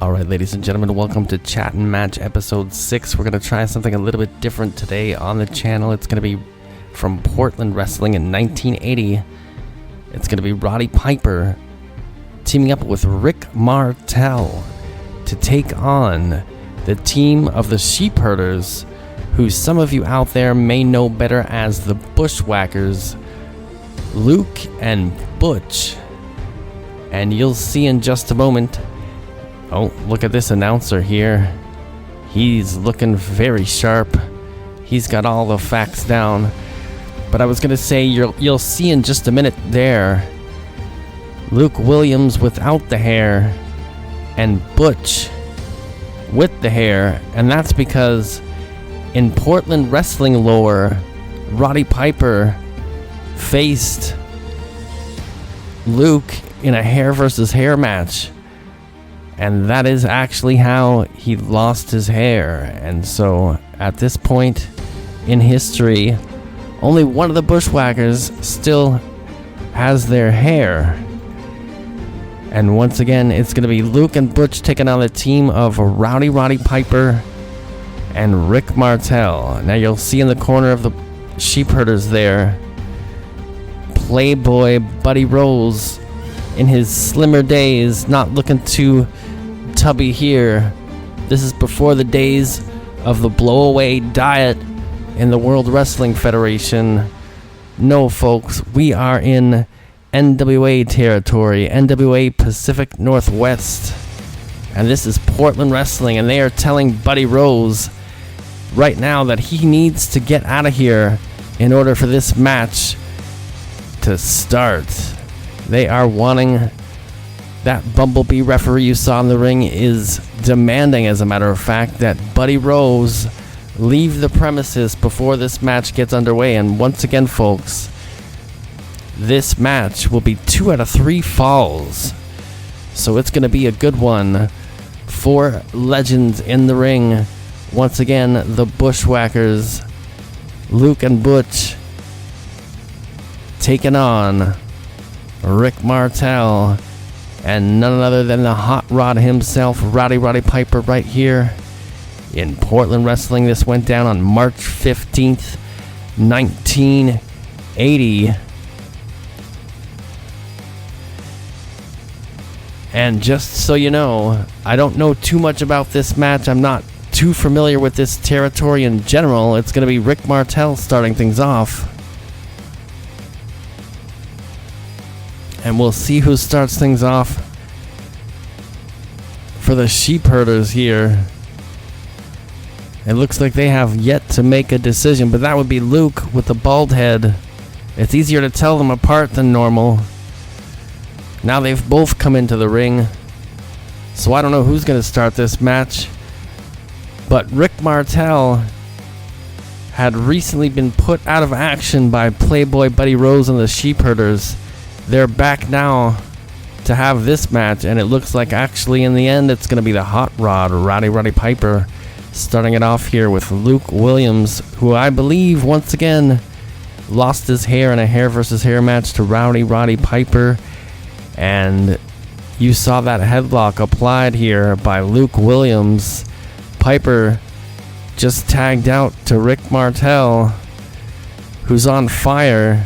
Alright, ladies and gentlemen, welcome to Chat and Match episode 6. We're going to try something a little bit different today on the channel. It's going to be from Portland Wrestling in 1980. It's going to be Roddy Piper teaming up with Rick Martel to take on the team of the Sheepherders, who some of you out there may know better as the Bushwhackers, Luke and Butch. And you'll see in just a moment. Oh, look at this announcer here. He's looking very sharp. He's got all the facts down. But I was going to say, you'll see in just a minute there, Luke Williams without the hair and Butch with the hair. And that's because in Portland wrestling lore, Roddy Piper faced Luke in a hair versus hair match. And that is actually how he lost his hair. And so, at this point in history, only one of the Bushwhackers still has their hair. And once again, it's going to be Luke and Butch taking on the team of Roddy Piper and Rick Martel. Now, you'll see in the corner of the Sheepherders there, Playboy Buddy Rose in his slimmer days, not looking too tubby here. This is before the days of the blow-away diet in the World Wrestling Federation. No, folks, we are in NWA territory, NWA Pacific Northwest. And this is Portland Wrestling, and they are telling Buddy Rose right now that he needs to get out of here in order for this match to start. They are wanting, that Bumblebee referee you saw in the ring is demanding, as a matter of fact, that Buddy Rose leave the premises before this match gets underway. And once again, folks, this match will be 2 out of 3 falls. So it's going to be a good one. 4 legends in the ring. Once again, the Bushwhackers, Luke and Butch, taking on Rick Martel and none other than the Hot Rod himself, Roddy Piper, right here in Portland Wrestling. This went down on March 15th, 1980. And just so you know, I don't know too much about this match. I'm not too familiar with this territory in general. It's going to be Rick Martel starting things off. And we'll see who starts things off for the Sheepherders here. It looks like they have yet to make a decision, but that would be Luke with the bald head. It's easier to tell them apart than normal. Now they've both come into the ring, so I don't know who's going to start this match. But Rick Martel had recently been put out of action by Playboy Buddy Rose and the Sheepherders. They're back now to have this match, and it looks like actually in the end it's going to be the Hot Rod, Roddy Piper, starting it off here with Luke Williams, who I believe once again lost his hair in a hair versus hair match to Roddy Piper. And you saw that headlock applied here by Luke Williams. Piper just tagged out to Rick Martel, who's on fire.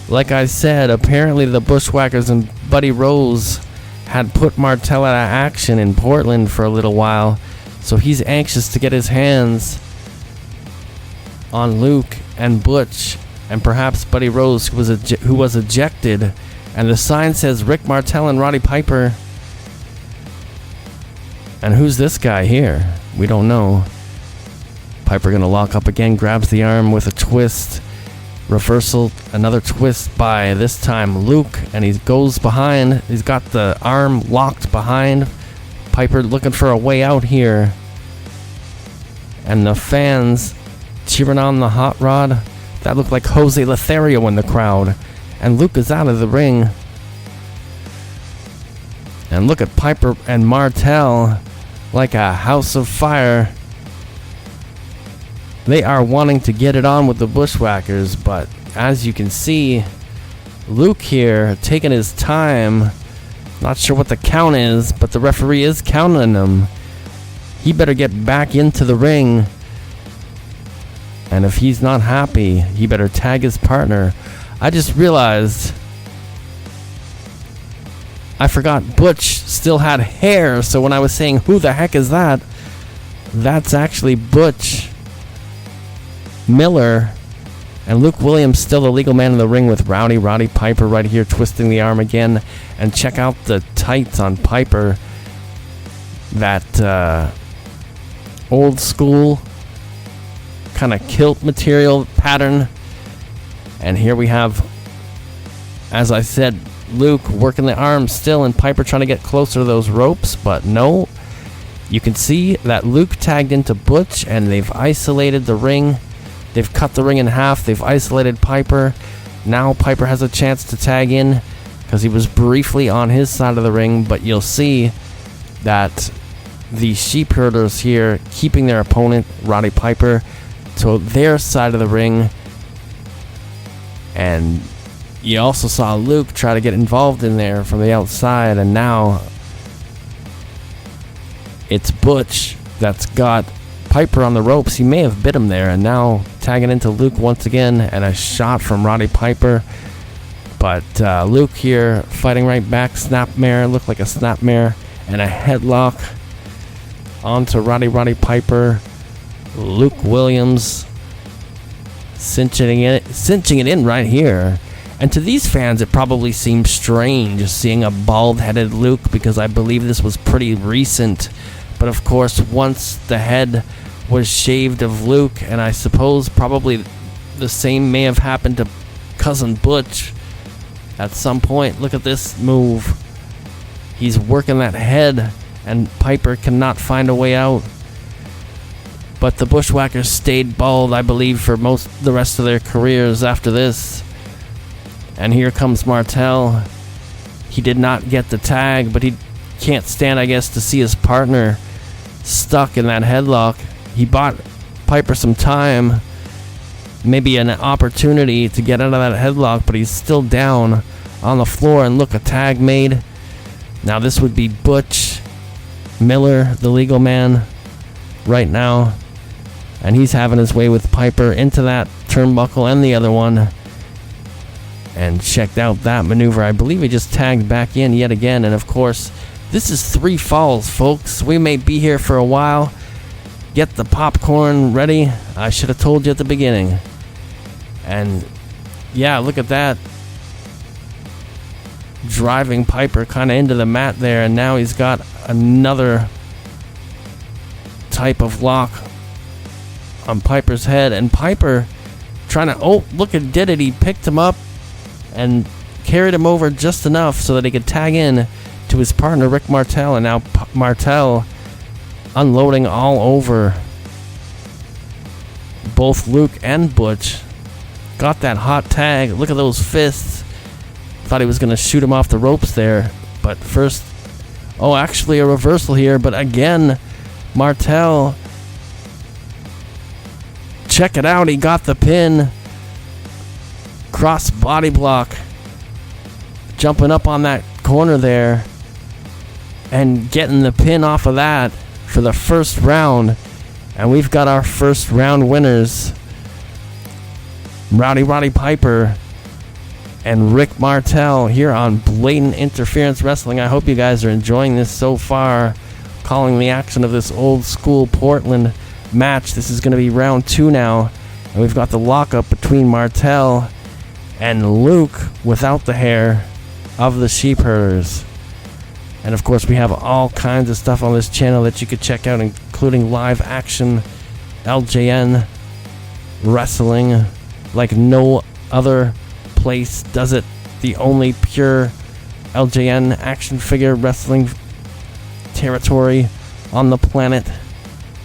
Like I said, apparently the Bushwhackers and Buddy Rose had put Martel out of action in Portland for a little while, so he's anxious to get his hands on Luke and Butch and perhaps Buddy Rose, who was ejected. And the sign says Rick Martel and Roddy Piper. And who's this guy here? We don't know. Piper gonna lock up again, grabs the arm with a twist. Reversal, another twist by, this time, Luke, and he goes behind. He's got the arm locked behind. Piper looking for a way out here. And the fans cheering on the Hot Rod. That looked like Jose Lothario in the crowd. And Luke is out of the ring. And look at Piper and Martel like a house of fire. They are wanting to get it on with the Bushwhackers, but as you can see, Luke here taking his time Not sure what the count is, but the referee is counting him. He better get back into the ring. And if he's not happy, he better tag his partner. I just realized I forgot Butch still had hair, so when I was saying, who the heck is that? That's actually Butch Miller. And Luke Williams still the legal man in the ring with Rowdy. Roddy Piper right here twisting the arm again. And check out the tights on Piper. That old school kind of kilt material pattern. And here we have, as I said, Luke working the arm still, and Piper trying to get closer to those ropes, but no. You can see that Luke tagged into Butch, and they've isolated the ring. They've cut the ring in half. They've isolated Piper. Now Piper has a chance to tag in because he was briefly on his side of the ring, but you'll see that the Sheepherders here keeping their opponent, Roddy Piper, to their side of the ring. And you also saw Luke try to get involved in there from the outside, and now it's Butch that's got Piper on the ropes. He may have bit him there, and now tagging into Luke once again, and a shot from Roddy Piper. But Luke here fighting right back. Snapmare, looked like a snapmare, and a headlock onto Roddy Piper. Luke Williams cinching it in right here. And to these fans, it probably seems strange seeing a bald-headed Luke, because I believe this was pretty recent. But of course, once the head was shaved of Luke, and I suppose probably the same may have happened to Cousin Butch at some point. Look at this move. He's working that head, and Piper cannot find a way out. But the Bushwhackers stayed bald, I believe, for the rest of their careers after this. And here comes Martel. He did not get the tag, but he can't stand, I guess, to see his partner stuck in that headlock. He bought Piper some time, maybe an opportunity to get out of that headlock, but he's still down on the floor. And look, a tag made. Now this would be Butch Miller, the legal man, right now. And he's having his way with Piper into that turnbuckle and the other one. And checked out that maneuver. I believe he just tagged back in yet again. And of course, this is 3 falls, folks. We may be here for a while. Get the popcorn ready. I should have told you at the beginning. And yeah, look at that. Driving Piper kind of into the mat there. And now he's got another type of lock on Piper's head. And Piper trying to... Oh, look, it did it. He picked him up and carried him over just enough so that he could tag in to his partner, Rick Martel. And now Martel unloading all over both Luke and Butch. Got that hot tag. Look at those fists. Thought he was going to shoot him off the ropes there. But first... Oh, actually a reversal here. But again, Martel... Check it out. He got the pin. Cross body block. Jumping up on that corner there. And getting the pin off of that for the first round. And we've got our first round winners. Roddy Piper and Rick Martel here on Blatant Interference Wrestling. I hope you guys are enjoying this so far. Calling the action of this old school Portland match. This is going to be round 2 now. And we've got the lockup between Martel and Luke without the hair of the Sheepherders. And of course, we have all kinds of stuff on this channel that you could check out, including live action LJN wrestling like no other place does it. The only pure LJN action figure wrestling territory on the planet.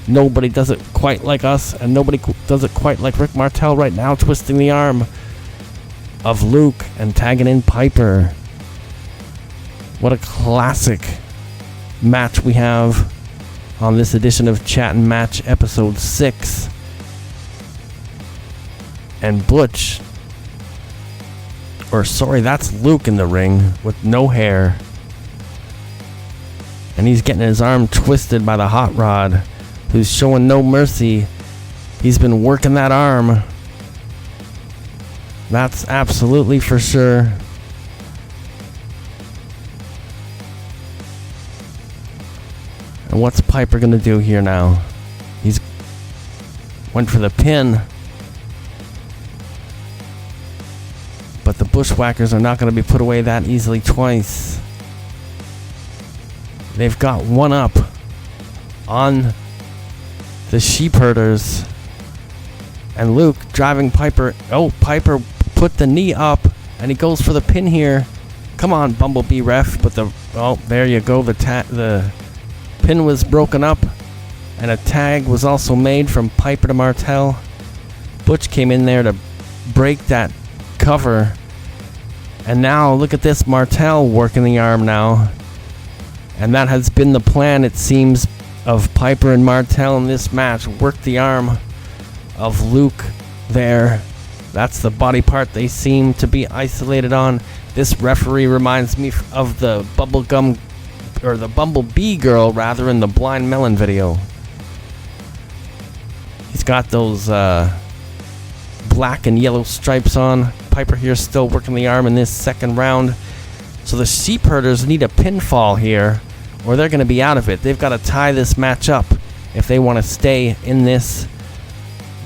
Nobody does it quite like us, and nobody does it quite like Rick Martel right now, twisting the arm of Luke and tagging in Piper. What a classic match we have on this edition of Chat and Match episode 6. And Butch, or sorry, that's Luke in the ring with no hair. And he's getting his arm twisted by the hot rod, who's showing no mercy. He's been working that arm. That's absolutely for sure. And what's Piper going to do here now? He's went for the pin. But the Bushwhackers are not going to be put away that easily twice. They've got one up on the Sheepherders. And Luke driving Piper. Oh, Piper put the knee up, and he goes for the pin here. Come on, Bumblebee ref. But there you go. The pin was broken up, and a tag was also made from Piper to Martel. Butch came in there to break that cover. And now, look at this, Martel working the arm now. And that has been the plan, it seems, of Piper and Martel in this match. Work the arm of Luke there. That's the body part they seem to be isolated on. This referee reminds me of the Bumblebee girl, rather, in the Blind Melon video. He's got those black and yellow stripes on. Piper here still working the arm in this second round. So the Sheepherders need a pinfall here, or they're going to be out of it. They've got to tie this match up if they want to stay in this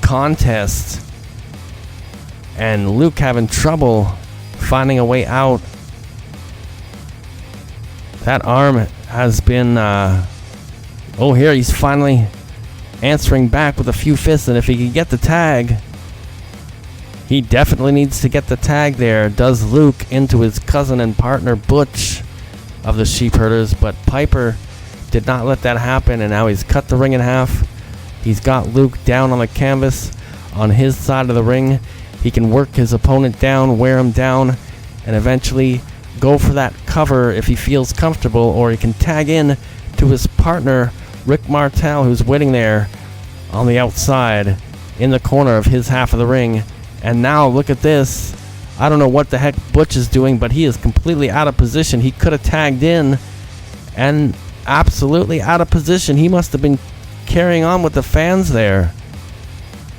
contest. And Luke having trouble finding a way out. That arm has been... here he's finally answering back with a few fists, and if he can get the tag... He definitely needs to get the tag there. Does Luke into his cousin and partner Butch of the Sheepherders, but Piper did not let that happen, and now he's cut the ring in half. He's got Luke down on the canvas on his side of the ring. He can work his opponent down, wear him down, and eventually go for that cover if he feels comfortable, or he can tag in to his partner Rick Martel, who's waiting there on the outside in the corner of his half of the ring. And now look at this. I don't know what the heck Butch is doing, but he is completely out of position. He could have tagged in, and absolutely out of position. He must have been carrying on with the fans there.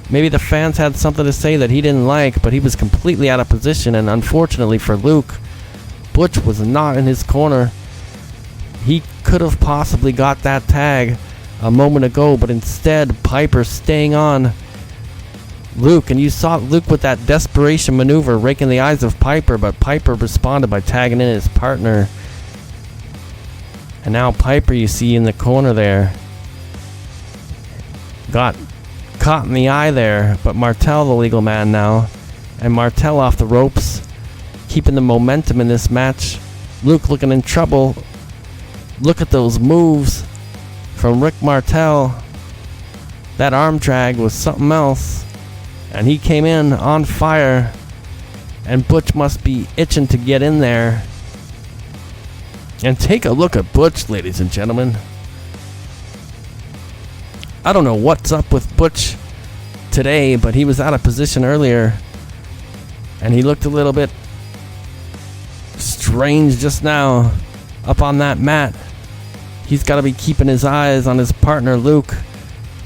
Maybe the fans had something to say that he didn't like, but he was completely out of position. And unfortunately for Luke, Butch was not in his corner. He could have possibly got that tag a moment ago, but instead Piper staying on Luke, and you saw Luke with that desperation maneuver raking the eyes of Piper, but Piper responded by tagging in his partner. And now Piper, you see in the corner there, got caught in the eye there, but Martel the legal man now, and Martel off the ropes, keeping the momentum in this match. Luke looking in trouble. Look at those moves from Rick Martel. That arm drag was something else. And he came in on fire. And Butch must be itching to get in there. And take a look at Butch, ladies and gentlemen. I don't know what's up with Butch today, but he was out of position earlier. And he looked a little bit strange just now up on that mat. He's got to be keeping his eyes on his partner, Luke,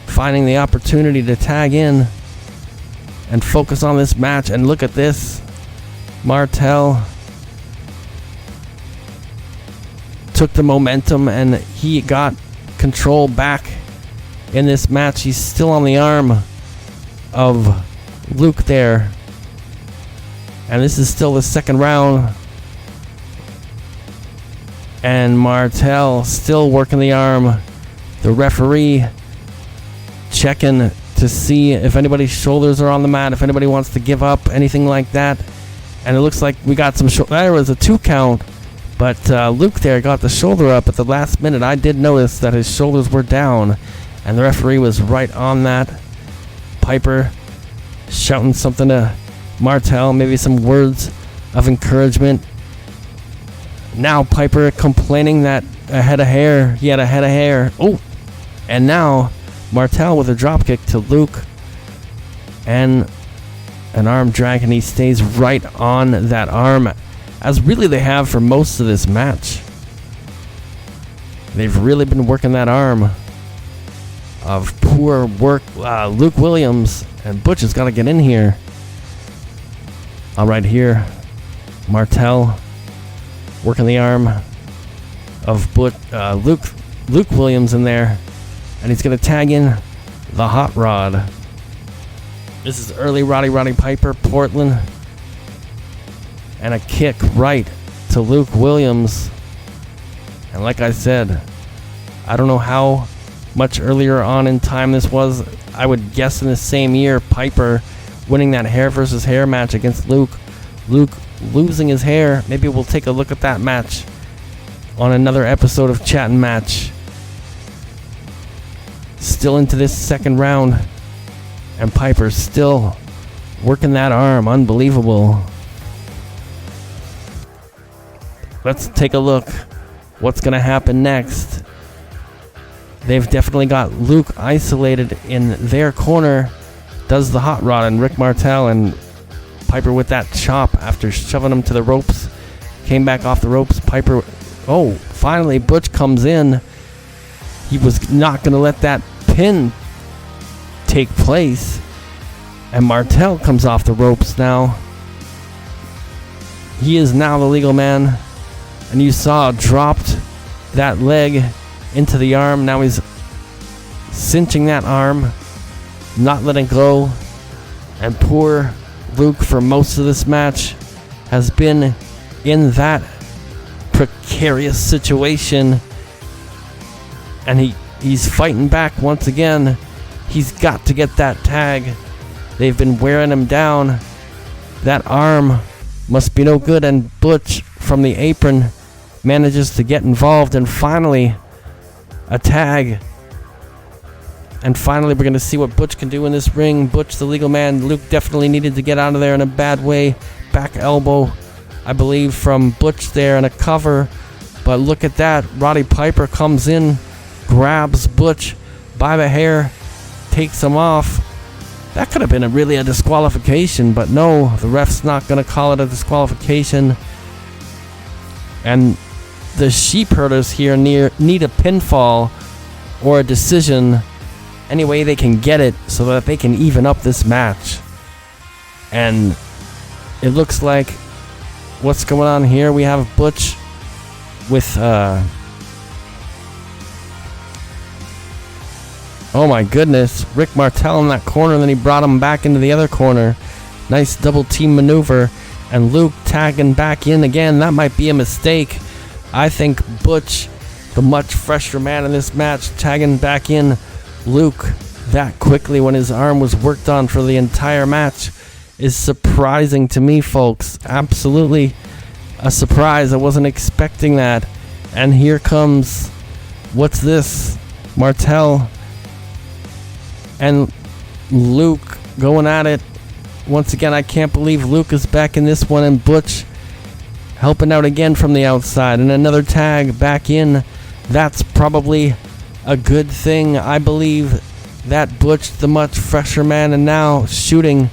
finding the opportunity to tag in and focus on this match. And look at this. Martel took the momentum and he got control back in this match. He's still on the arm of Luke there. And this is still the second round. And Martel still working the arm. The referee checking to see if anybody's shoulders are on the mat, if anybody wants to give up, anything like that. And it looks like we got some there was a 2 count, but Luke there got the shoulder up at the last minute. I did notice that his shoulders were down, and the referee was right on that. Piper shouting something to Martel, maybe some words of encouragement. Now Piper complaining that he had a head of hair. Oh, and now Martel with a dropkick to Luke. And an arm drag, and he stays right on that arm, as really they have for most of this match. They've really been working that arm of poor work. Luke Williams, and Butch has got to get in here. All right, here, Martel working the arm of Luke Williams in there, and he's going to tag in the Hot Rod. This is early Roddy Piper, Portland, and a kick right to Luke Williams. And like I said, I don't know how much earlier on in time this was. I would guess in the same year, Piper winning that hair versus hair match against Luke. Luke losing his hair. Maybe we'll take a look at that match on another episode of Chattin' Match. Still into this second round, and Piper's still working that arm. Unbelievable. Let's take a look. What's going to happen next? They've definitely got Luke isolated in their corner. Does the Hot Rod, and Rick Martel, and Piper with that chop after shoving him to the ropes. Came back off the ropes. Piper, finally Butch comes in. He was not going to let that pin take place. And Martel comes off the ropes now. He is now the legal man. And you saw dropped that leg into the arm. Now he's cinching that arm, not letting go. And poor Luke, for most of this match, has been in that precarious situation. And he's fighting back once again. He's got to get that tag. They've been wearing him down. That arm must be no good. And Butch from the apron manages to get involved, and finally a tag. And finally we're going to see what Butch can do in this ring. Butch, the legal man. Luke definitely needed to get out of there in a bad way. Back elbow, I believe, from Butch there, and a cover. But look at that. Roddy Piper comes in, grabs Butch by the hair, takes him off. That could have been really a disqualification, but no, the ref's not going to call it a disqualification. And the Sheepherders here need a pinfall or a decision any way they can get it so that they can even up this match. And it looks like what's going on here, we have Butch with oh my goodness, Rick Martel in that corner, and then he brought him back into the other corner. Nice double team maneuver, and Luke tagging back in again. That might be a mistake. I think Butch, the much fresher man in this match, tagging back in Luke that quickly when his arm was worked on for the entire match is surprising to me, folks. Absolutely a surprise. I wasn't expecting that. And here comes, what's this? Martel and Luke going at it. Once again, I can't believe Luke is back in this one, and Butch helping out again from the outside. And another tag back in. That's probably a good thing. I believe that Butch, the much fresher man, and now shooting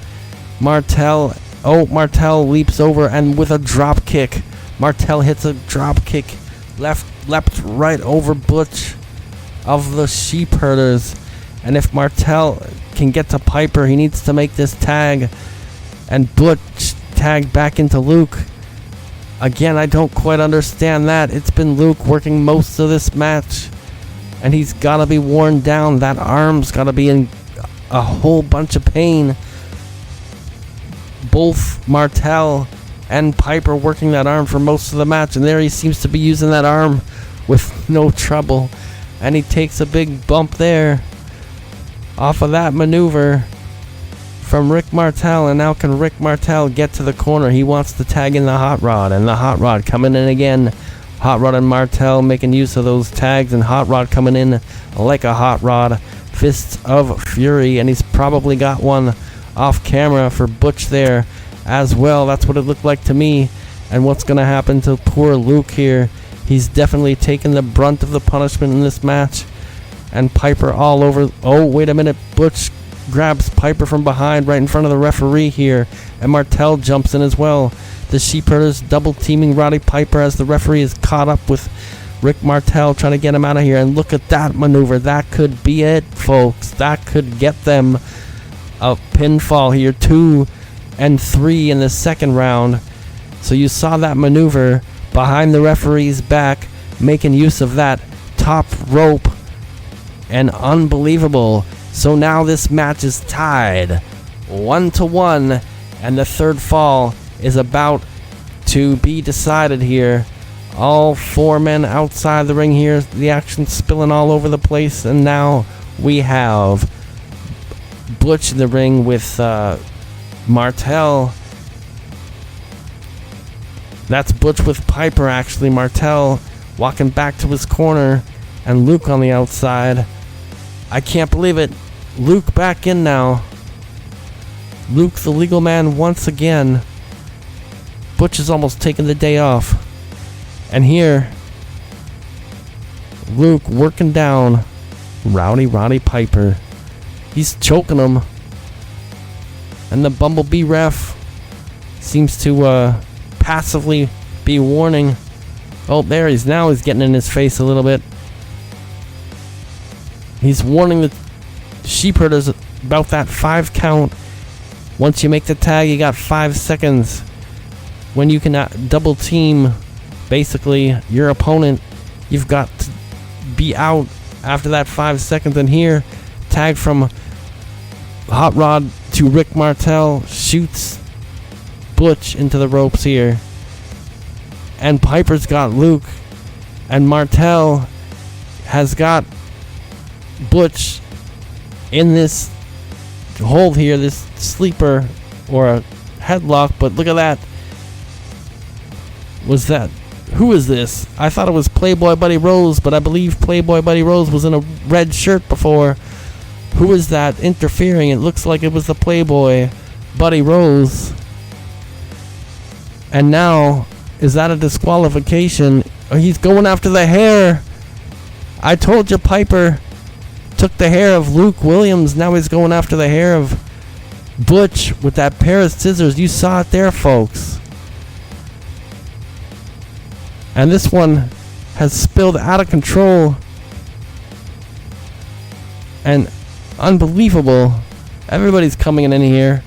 Martel. Oh, Martel leaps over, and with a drop kick. Martel hits a drop kick. Leapt right over Butch of the Sheepherders. And if Martel can get to Piper, he needs to make this tag. And Butch tagged back into Luke. Again, I don't quite understand that. It's been Luke working most of this match, and he's got to be worn down. That arm's got to be in a whole bunch of pain. Both Martel and Piper working that arm for most of the match, and there he seems to be using that arm with no trouble. And he takes a big bump there off of that maneuver from Rick Martel. And now can Rick Martel get to the corner? He wants to tag in the Hot Rod, and the Hot Rod coming in again. Hot Rod and Martel making use of those tags, and Hot Rod coming in like a hot rod. Fists of Fury, and he's probably got one off camera for Butch there as well. That's what it looked like to me. And what's going to happen to poor Luke here? He's definitely taken the brunt of the punishment in this match. And Piper all over. Oh, wait a minute. Butch grabs Piper from behind right in front of the referee here. And Martel jumps in as well. The Sheepherders double teaming Roddy Piper as the referee is caught up with Rick Martel trying to get him out of here. And look at that maneuver. That could be it, folks. That could get them a pinfall here. 2 and 3 in the second round. So you saw that maneuver behind the referee's back, making use of that top rope. And unbelievable. So now this match is tied 1-1. And the third fall is about to be decided here. All 4 men outside the ring here. The action spilling all over the place. And now we have Butch in the ring with Martel. That's Butch with Piper, actually. Martel walking back to his corner. And Luke on the outside. I can't believe it. Luke back in now. Luke the legal man once again. Butch is almost taking the day off. And here, Luke working down Roddy Piper. He's choking him. And the Bumblebee ref seems to passively be warning. Oh, there he's now. He's getting in his face a little bit. He's warning the Sheepherders about that 5 count. Once you make the tag, you got 5 seconds. When you can double team, basically, your opponent, you've got to be out after that 5 seconds. And here, tag from Hot Rod to Rick Martel, shoots Butch into the ropes here. And Piper's got Luke. And Martel has got Butch in this hold here, this sleeper or a headlock. But look at that. Was that? Who is this? I thought it was Playboy Buddy Rose, but I believe Playboy Buddy Rose was in a red shirt before. Who is that interfering? It looks like it was the Playboy Buddy Rose. And now, is that a disqualification? Oh, he's going after the hair. I told you Piper took the hair of Luke Williams. Now he's going after the hair of Butch with that pair of scissors. You saw it there, folks. And this one has spilled out of control. And unbelievable. Everybody's coming in here.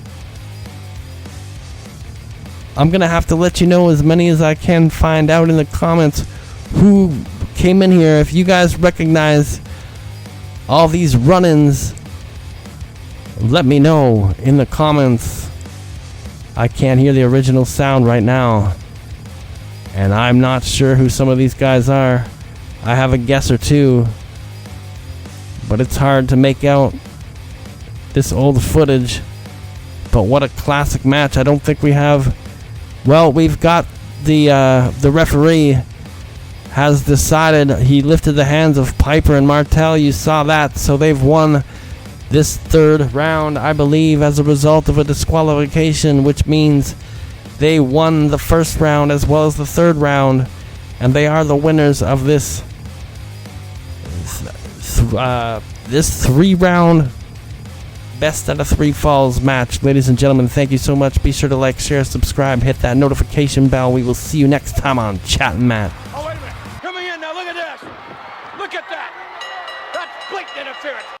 I'm going to have to let you know as many as I can find out in the comments who came in here. If you guys recognize all these run-ins, let me know in the comments. I can't hear the original sound right now. And I'm not sure who some of these guys are. I have a guess or two. But it's hard to make out this old footage. But what a classic match. I don't think we have... Well, we've got the referee has decided. He lifted the hands of Piper and Martel. You saw that. So they've won this third round, I believe, as a result of a disqualification, which means they won the first round as well as the third round, and they are the winners of this 3-round best out of 3 falls match. Ladies and gentlemen, thank you so much. Be sure to like, share, subscribe, hit that notification bell. We will see you next time on Chat and Matt.